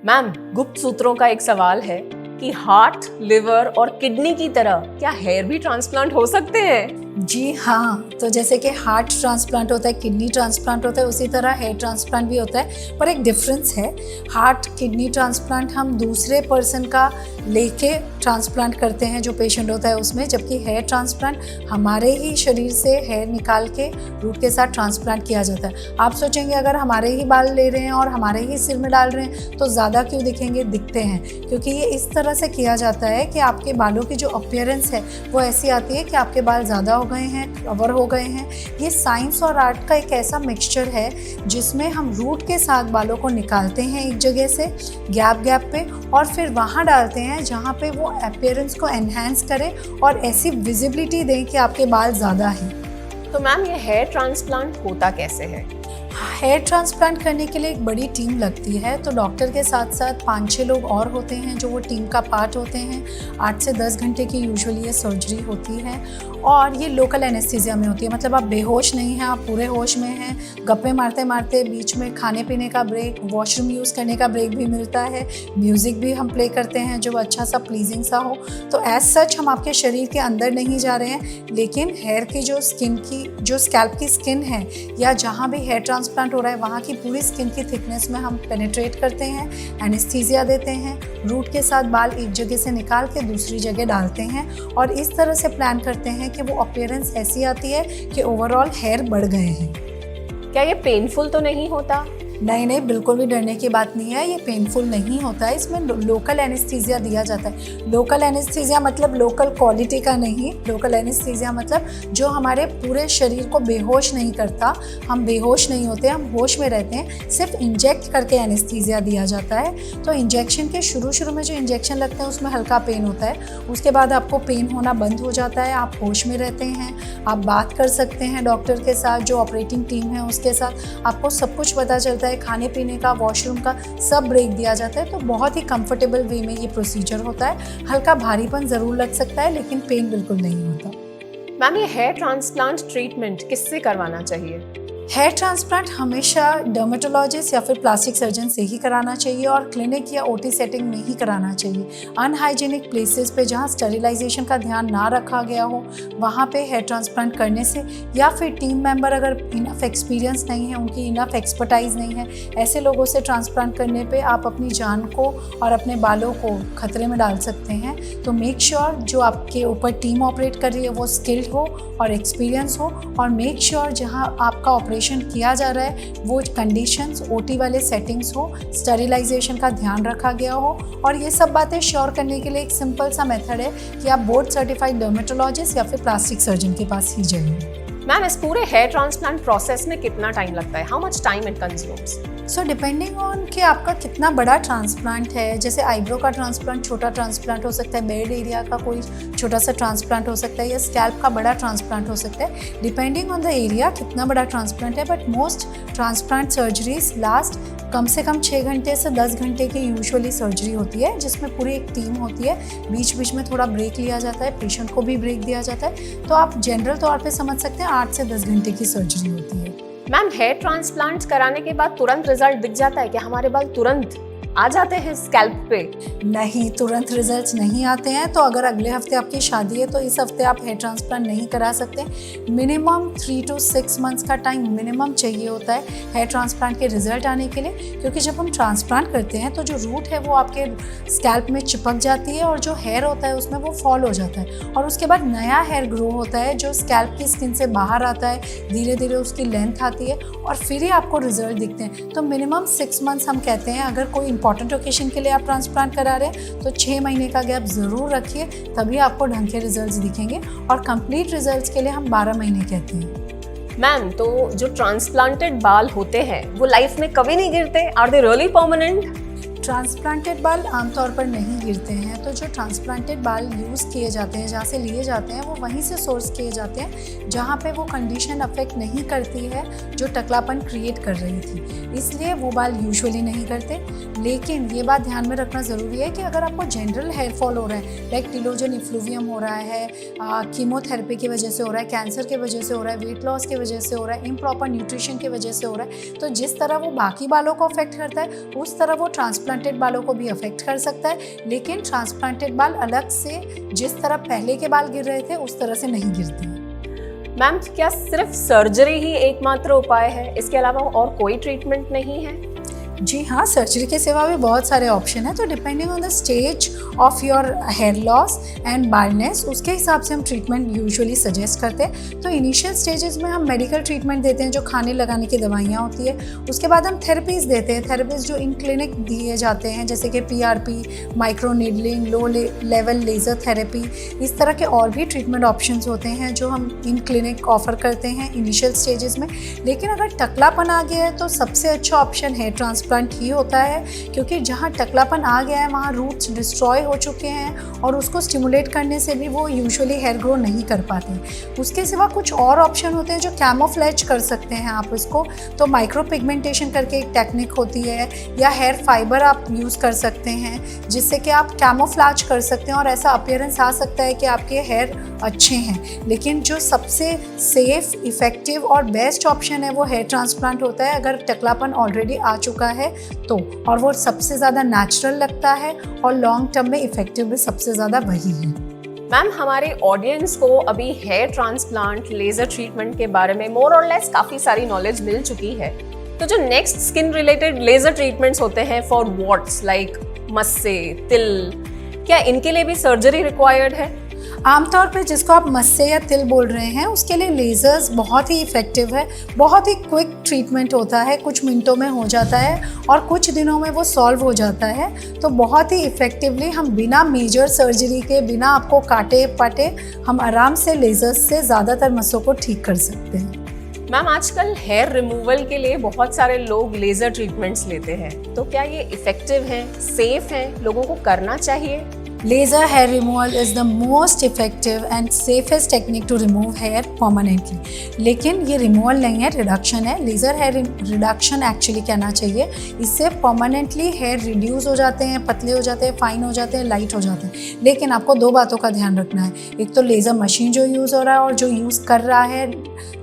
Ma'am, गुप्त सूत्रों का एक सवाल है कि हार्ट, लिवर और किडनी की तरह क्या हेयर भी ट्रांसप्लांट हो सकते हैं? जी हाँ, तो जैसे कि हार्ट ट्रांसप्लांट होता है, किडनी ट्रांसप्लांट होता है, उसी तरह हेयर ट्रांसप्लांट भी होता है, पर एक डिफरेंस है। हार्ट किडनी ट्रांसप्लांट हम दूसरे पर्सन का लेके ट्रांसप्लांट करते हैं जो पेशेंट होता है उसमें, जबकि हेयर ट्रांसप्लांट हमारे ही शरीर से हेयर निकाल के रूट के साथ ट्रांसप्लांट किया जाता है। आप सोचेंगे अगर हमारे ही बाल ले रहे हैं और हमारे ही सिर में डाल रहे हैं तो ज़्यादा क्यों दिखेंगे? दिखते हैं, क्योंकि ये इस तरह से किया जाता है कि आपके बालों की जो अपीयरेंस है वो ऐसी आती है कि आपके बाल ज़्यादा गए हैं, कवर हो गए हैं। ये साइंस और आर्ट का एक ऐसा मिक्सचर है जिसमें हम रूट के साथ बालों को निकालते हैं एक जगह से गैप पे, और फिर वहाँ डालते हैं जहाँ पे वो अपीयरेंस को एनहांस करे और ऐसी विजिबिलिटी दें कि आपके बाल ज़्यादा हैं। तो मैम, ये हेयर ट्रांसप्लांट होता कैसे है? हेयर ट्रांसप्लांट करने के लिए एक बड़ी टीम लगती है, तो डॉक्टर के साथ साथ 5-6 लोग और होते हैं जो वो टीम का पार्ट होते हैं। 8 से 10 घंटे की यूजुअली ये सर्जरी होती है और ये लोकल एनेस्थीसिया में होती है, मतलब आप बेहोश नहीं हैं, आप पूरे होश में हैं। गप्पे मारते मारते बीच में खाने पीने का ब्रेक, वॉशरूम यूज़ करने का ब्रेक भी मिलता है, म्यूज़िक भी हम प्ले करते हैं जो अच्छा सा प्लीजिंग सा हो। तो एज सच हम आपके शरीर के अंदर नहीं जा रहे हैं, लेकिन हेयर की जो स्कैल्प की स्किन है या जहाँ भी हेयर ट्रांसप्लांट हो रहा है वहाँ की पूरी स्किन की थिकनेस में हम पेनिट्रेट करते हैं, एनेस्थीसिया देते हैं, रूट के साथ बाल एक जगह से निकाल के दूसरी जगह डालते हैं और इस तरह से प्लान करते हैं कि वो अपीयरेंस ऐसी आती है कि ओवरऑल हेयर बढ़ गए हैं। क्या ये पेनफुल तो नहीं होता? नहीं, बिल्कुल भी डरने की बात नहीं है, ये पेनफुल नहीं होता है। इसमें लोकल एनेस्थीसिया दिया जाता है। लोकल एनेस्थीसिया मतलब लोकल क्वालिटी का नहीं, लोकल एनेस्थीसिया मतलब जो हमारे पूरे शरीर को बेहोश नहीं करता। हम बेहोश नहीं होते, हम होश में रहते हैं, सिर्फ इंजेक्ट करके एनेस्थीसिया दिया जाता है। तो इंजेक्शन के शुरू में जो इंजेक्शन लगते हैं उसमें हल्का पेन होता है, उसके बाद आपको पेन होना बंद हो जाता है, आप होश में रहते हैं, आप बात कर सकते हैं डॉक्टर के साथ, जो ऑपरेटिंग टीम है उसके साथ, आपको सब कुछ पता चलता है, खाने पीने का, वॉशरूम का सब ब्रेक दिया जाता है। तो बहुत ही कंफर्टेबल वे में ये प्रोसीजर होता है। हल्का भारीपन ज़रूर लग सकता है लेकिन पेन बिल्कुल नहीं होता। मैम, ये हेयर ट्रांसप्लांट ट्रीटमेंट किससे करवाना चाहिए? हेयर ट्रांसप्लांट हमेशा डर्मेटोलॉजिस्ट या फिर प्लास्टिक सर्जन से ही कराना चाहिए और क्लिनिक या ओटी सेटिंग में ही कराना चाहिए। अनहाइजीनिक प्लेसेस पे जहाँ स्टरिलाइजेशन का ध्यान ना रखा गया हो वहाँ पे हेयर ट्रांसप्लांट करने से, या फिर टीम मेंबर अगर इनफ एक्सपीरियंस नहीं है, उनकी इनफ एक्सपर्टाइज नहीं है, ऐसे लोगों से ट्रांसप्लांट करने पे आप अपनी जान को और अपने बालों को खतरे में डाल सकते हैं। तो मेक श्योर जो आपके ऊपर टीम ऑपरेट कर रही है वो स्किल्ड हो और एक्सपीरियंस हो, और मेक श्योर जहाँ आपका ऑपरेशन किया जा रहा है वो कंडीशंस ओटी वाले सेटिंग्स हो, स्टरिलाइजेशन का ध्यान रखा गया हो। और ये सब बातें श्योर करने के लिए एक सिंपल सा मेथड है कि आप बोर्ड सर्टिफाइड डर्मेटोलॉजिस्ट या फिर प्लास्टिक सर्जन के पास ही जाइए। मैम, इस पूरे हेयर ट्रांसप्लांट प्रोसेस में कितना टाइम लगता है? How much time it consumes? So depending on कि आपका कितना बड़ा ट्रांसप्लांट है, जैसे आईब्रो का ट्रांसप्लांट छोटा ट्रांसप्लांट हो सकता है, बेड एरिया का कोई छोटा सा ट्रांसप्लांट हो सकता है, या स्कैल्प का बड़ा ट्रांसप्लांट हो सकता है, डिपेंडिंग ऑन द एरिया कितना बड़ा ट्रांसप्लांट है। But most transplant surgeries last कम से कम 6 घंटे से 10 घंटे की यूजुअली सर्जरी होती है, जिसमें पूरी एक टीम होती है, बीच बीच में थोड़ा ब्रेक लिया जाता है, पेशेंट को भी ब्रेक दिया जाता है। तो आप जनरल तौर पे समझ सकते हैं 8 से 10 घंटे की सर्जरी होती है। मैम, हेयर ट्रांसप्लांट कराने के बाद तुरंत रिजल्ट दिख जाता है? क्या हमारे बाल तुरंत आ जाते हैं स्कैल्प पे? नहीं, तुरंत रिजल्ट्स नहीं आते हैं। तो अगर अगले हफ्ते आपकी शादी है तो इस हफ्ते आप हेयर ट्रांसप्लांट नहीं करा सकते। मिनिमम 3 to 6 मंथ्स का टाइम मिनिमम चाहिए होता है हेयर ट्रांसप्लांट के रिजल्ट आने के लिए, क्योंकि जब हम ट्रांसप्लांट करते हैं तो जो रूट है वो आपके स्कैल्प में चिपक जाती है और जो हेयर होता है उसमें वो फॉल हो जाता है, और उसके बाद नया हेयर ग्रो होता है जो स्कैल्प की स्किन से बाहर आता है, धीरे धीरे उसकी लेंथ आती है और फिर ही आपको रिजल्ट दिखते हैं। तो मिनिमम 6 मंथ्स हम कहते हैं। अगर कोई इंपॉर्टेंट ओकेशन के लिए आप ट्रांसप्लांट करा रहे हैं तो 6 महीने का गैप ज़रूर रखिए, तभी आपको ढंग के रिजल्ट्स दिखेंगे, और कंप्लीट रिजल्ट्स के लिए हम 12 महीने कहते हैं। मैम, तो जो ट्रांसप्लांटेड बाल होते हैं वो लाइफ में कभी नहीं गिरते? Are they really permanent? Transplanted बाल आमतौर पर नहीं गिरते हैं। तो जो ट्रांसप्लांटेड बाल यूज़ किए जाते हैं, जहाँ से लिए जाते हैं, वो वहीं से सोर्स किए जाते हैं जहाँ पे वो कंडीशन अफेक्ट नहीं करती है जो टकलापन क्रिएट कर रही थी, इसलिए वो बाल यूजुअली नहीं करते। लेकिन ये बात ध्यान में रखना ज़रूरी है कि अगर आपको जनरल हेयर फॉल हो रहा है, लाइक टिलोजन इफ्लूवियम हो रहा है, कीमोथेरेपी की वजह से हो रहा है, कैंसर की वजह से हो रहा है, वेट लॉस की वजह से हो रहा है, इम्प्रॉपर न्यूट्रिशन की वजह से हो रहा है, तो जिस तरह वो बाकी बालों को अफेक्ट करता है उस तरह वो ट्रांसप्लांट ट्रांसप्लांटेड बालों को भी अफेक्ट कर सकता है, लेकिन ट्रांसप्लांटेड बाल अलग से जिस तरह पहले के बाल गिर रहे थे उस तरह से नहीं गिरते हैं। मैम, क्या सिर्फ सर्जरी ही एकमात्र उपाय है? इसके अलावा और कोई ट्रीटमेंट नहीं है? जी हाँ, सर्जरी के सिवा भी बहुत सारे ऑप्शन हैं। तो depending on the stage of your hair loss and baldness, उसके हिसाब से हम ट्रीटमेंट यूजुअली सजेस्ट करते हैं। तो इनिशियल स्टेजेस में हम मेडिकल ट्रीटमेंट देते हैं, जो खाने लगाने की दवाइयाँ होती है। उसके बाद हम थेरेपीज़ देते हैं, थेरेपीज़ जो इन क्लिनिक दिए जाते हैं, जैसे कि PRP, micro needling, low level laser therapy, इस तरह के और भी ट्रीटमेंट ऑप्शंस होते हैं जो हम इन क्लिनिक ऑफर करते हैं इनिशियल स्टेजेस में। लेकिन अगर टकलापन आ गया है तो सबसे अच्छा ऑप्शन हेयर ट्रांसप्लांट ही होता है, क्योंकि जहाँ टकलापन आ गया है वहाँ रूट्स डिस्ट्रॉय हो चुके हैं और उसको स्टिमुलेट करने से भी वो यूजुअली हेयर ग्रो नहीं कर पाते। उसके सिवा कुछ और ऑप्शन होते हैं जो कैमोफ्लेज कर सकते हैं आप इसको। तो माइक्रो पिगमेंटेशन करके एक टेक्निक होती है, या हेयर फाइबर आप यूज़ कर सकते हैं जिससे कि आप कैमोफ्लेज कर सकते हैं और ऐसा अपीयरेंस आ सकता है कि आपके हेयर अच्छे हैं। लेकिन जो सबसे सेफ, इफ़ेक्टिव और बेस्ट ऑप्शन है वो हेयर ट्रांसप्लांट होता है, अगर टकलापन ऑलरेडी आ चुका है तो, और वो सबसे ज़्यादा नेचुरल लगता है और लॉन्ग टर्म में इफ़ेक्टिव भी सबसे ज़्यादा वही है। मैम, हमारे ऑडियंस को अभी हेयर ट्रांसप्लांट, लेजर ट्रीटमेंट के बारे में मोर और लेस काफ़ी सारी नॉलेज मिल चुकी है। तो जो next skin related laser treatments होते हैं फॉर वॉट्स लाइक मस्से, तिल, क्या इनके लिए भी सर्जरी रिक्वायर्ड है? आमतौर पे जिसको आप मस्से या तिल बोल रहे हैं उसके लिए लेज़र्स बहुत ही इफ़ेक्टिव है, बहुत ही क्विक ट्रीटमेंट होता है, कुछ मिनटों में हो जाता है और कुछ दिनों में वो सॉल्व हो जाता है। तो बहुत ही इफ़ेक्टिवली हम बिना मेजर सर्जरी के, बिना आपको काटे पाटे, हम आराम से लेज़र्स से ज़्यादातर मस्सों को ठीक कर सकते हैं। मैम, आजकल हेयर रिमूवल के लिए बहुत सारे लोग लेज़र ट्रीटमेंट्स लेते हैं, तो क्या ये इफ़ेक्टिव हैं, सेफ हैं, लोगों को करना चाहिए? Laser hair removal is the most effective and safest technique to remove hair permanently. लेकिन ये रिमूवल नहीं है, रिडक्शन है। लेज़र हेयर रिडक्शन एक्चुअली कहना चाहिए। इससे परमानेंटली हेयर रिड्यूस हो जाते हैं, पतले हो जाते हैं, फाइन हो जाते हैं, लाइट हो जाते हैं। लेकिन आपको दो बातों का ध्यान रखना है, एक तो लेज़र मशीन जो यूज़ हो रहा है और जो यूज़ कर रहा है,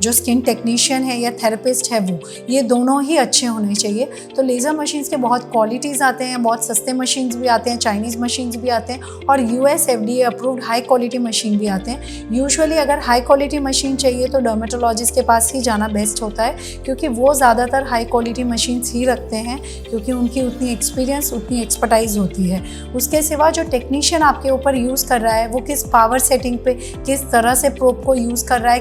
जो स्किन टेक्नीशियन है या थेरेपिस्ट है, वो ये दोनों ही अच्छे होने चाहिए। तो लेज़र मशीन्स के बहुत क्वालिटीज़ आते हैं, बहुत सस्ते मशीन्स भी आते हैं, चाइनीज़ मशीन्स भी आते हैं और US FDA approved high quality machine भी आते हैं। यूजुअली अगर हाई क्वालिटी मशीन चाहिए तो डर्मेटोलॉजिस्ट के पास ही जाना बेस्ट होता है, क्योंकि वो ज़्यादातर हाई क्वालिटी मशीन्स ही रखते हैं, क्योंकि उनकी उतनी एक्सपीरियंस, उतनी एक्सपर्टाइज होती है। उसके सिवा जो टेक्नीशियन आपके ऊपर यूज़ कर रहा है वो किस पावर सेटिंग पे, किस तरह से प्रोब को यूज़ कर रहा है,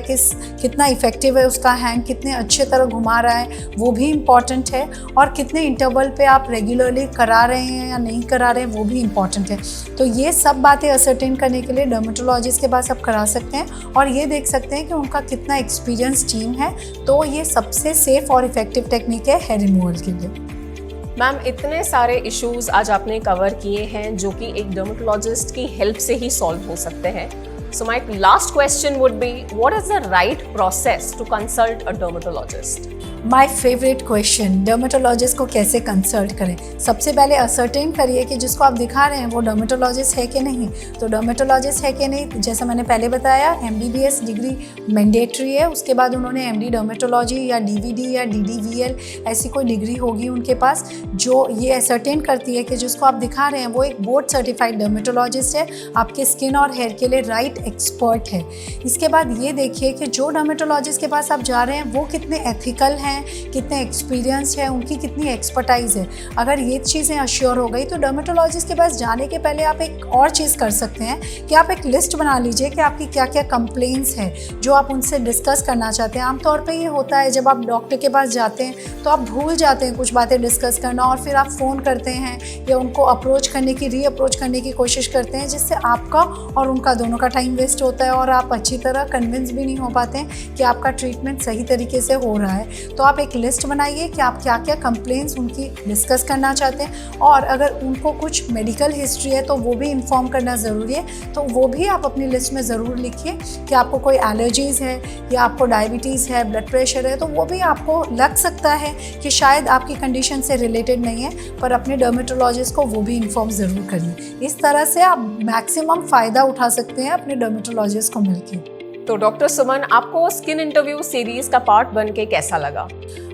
कितना इफेक्टिव है उसका हैंड, कितने अच्छे तरह घुमा रहा है, वो भी इम्पॉर्टेंट है। और कितने इंटरवल पे आप रेगुलरली करा रहे हैं या नहीं करा रहे हैं, वो भी इम्पॉर्टेंट है। तो ये सब बातें असरटेन करने के लिए डर्मेटोलॉजिस्ट के पास आप करा सकते हैं और ये देख सकते हैं कि उनका कितना एक्सपीरियंस टीम है। तो ये सबसे सेफ और इफेक्टिव टेक्निक है हेयर रिमूवल के लिए। मैम, इतने सारे इश्यूज आज आपने कवर किए हैं जो कि एक डर्मेटोलॉजिस्ट की हेल्प से ही सॉल्व हो सकते हैं। So my last question would be, what is the right process to consult a dermatologist? My favourite question, dermatologist को कैसे कंसल्ट करें। सबसे पहले असर्टेन करिए कि जिसको आप दिखा रहे हैं वो डर्मेटोलॉजिस्ट है कि नहीं। तो डर्मेटोलॉजिस्ट है कि नहीं, जैसा मैंने पहले बताया, MBBS डिग्री मैंडेटरी है। उसके बाद उन्होंने MD डर्मेटोलॉजी या DVD या DDVL ऐसी कोई डिग्री होगी उनके पास, जो ये असर्टेन करती है कि जिसको आप दिखा रहे हैं वो एक बोर्ड सर्टिफाइड डर्मेटोलॉजिस्ट है, आपके स्किन और हेयर के लिए राइट एक्सपर्ट है। इसके बाद ये देखिए कि जो डर्मेटोलॉजिस्ट के पास आप जा रहे हैं वो कितने एथिकल हैं, कितने एक्सपीरियंस है, उनकी कितनी एक्सपर्टाइज है। अगर ये चीज़ें अश्योर हो गई तो डर्मेटोलॉजिस्ट के पास जाने के पहले आप एक और चीज़ कर सकते हैं कि आप एक लिस्ट बना लीजिए कि आपकी क्या क्या कंप्लेंट्स हैं जो आप उनसे डिस्कस करना चाहते हैं। आमतौर पे ये होता है जब आप डॉक्टर के पास जाते हैं तो आप भूल जाते हैं कुछ बातें डिस्कस करना और फिर आप फ़ोन करते हैं या उनको अप्रोच करने की, रीअप्रोच करने की कोशिश करते हैं, जिससे आपका और उनका दोनों का टाइम वेस्ट होता है और आप अच्छी तरह कन्विंस भी नहीं हो पाते हैं कि आपका ट्रीटमेंट सही तरीके से हो रहा है। तो आप एक लिस्ट बनाइए कि आप क्या क्या कंप्लेंट्स उनकी डिस्कस करना चाहते हैं, और अगर उनको कुछ मेडिकल हिस्ट्री है तो वो भी इन्फॉर्म करना ज़रूरी है। तो वो भी आप अपनी लिस्ट में ज़रूर लिखिए कि आपको कोई एलर्जीज़ है या आपको डायबिटीज़ है, ब्लड प्रेशर है, तो वो भी आपको लग सकता है कि शायद आपकी कंडीशन से रिलेटेड नहीं है, पर अपने डर्मेटोलॉजिस्ट को वो भी इन्फॉर्म ज़रूर करिए। इस तरह से आप मैक्सिमम फ़ायदा उठा सकते हैं अपने डर्मेटोलॉजिस्ट को मिलकर। तो डॉक्टर सुमन, आपको स्किन इंटरव्यू सीरीज का पार्ट बन के कैसा लगा?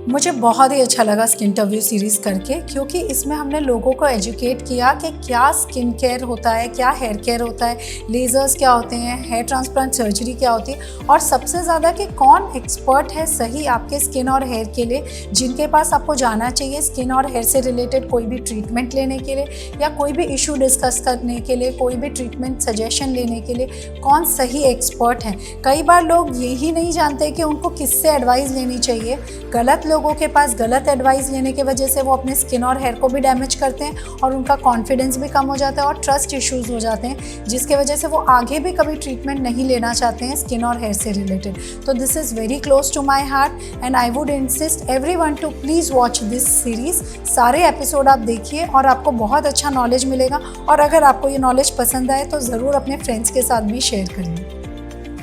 मुझे बहुत ही अच्छा लगा स्किन इंटरव्यू सीरीज़ करके, क्योंकि इसमें हमने लोगों को एजुकेट किया कि क्या स्किन केयर होता है, क्या हेयर केयर होता है, लेज़र्स क्या होते हैं, हेयर ट्रांसप्लांट सर्जरी क्या होती है, और सबसे ज़्यादा कि कौन एक्सपर्ट है सही आपके स्किन और हेयर के लिए, जिनके पास आपको जाना चाहिए स्किन और हेयर से रिलेटेड कोई भी ट्रीटमेंट लेने के लिए या कोई भी इशू डिस्कस करने के लिए, कोई भी ट्रीटमेंट सजेशन लेने के लिए कौन सही एक्सपर्ट है। कई बार लोग यही नहीं जानते कि उनको किससे एडवाइस लेनी चाहिए। गलत लोगों के पास गलत एडवाइस लेने की वजह से वो अपने स्किन और हेयर को भी डैमेज करते हैं और उनका कॉन्फिडेंस भी कम हो जाता है और ट्रस्ट इश्यूज हो जाते हैं, जिसके वजह से वो आगे भी कभी ट्रीटमेंट नहीं लेना चाहते हैं स्किन और हेयर से रिलेटेड। तो this is very close to my heart and I would insist everyone to please watch this series. सारे एपिसोड आप देखिए और आपको बहुत अच्छा नॉलेज मिलेगा, और अगर आपको ये नॉलेज पसंद आए तो ज़रूर अपने फ्रेंड्स के साथ भी शेयर करिए।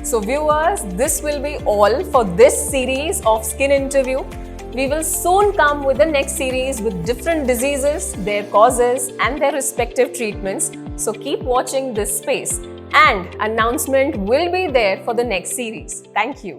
So viewers, this will be all for this series of skin interview. We will soon come with the next series with different diseases, their causes and their respective treatments. So keep watching this space, and announcement will be there for the next series. Thank you.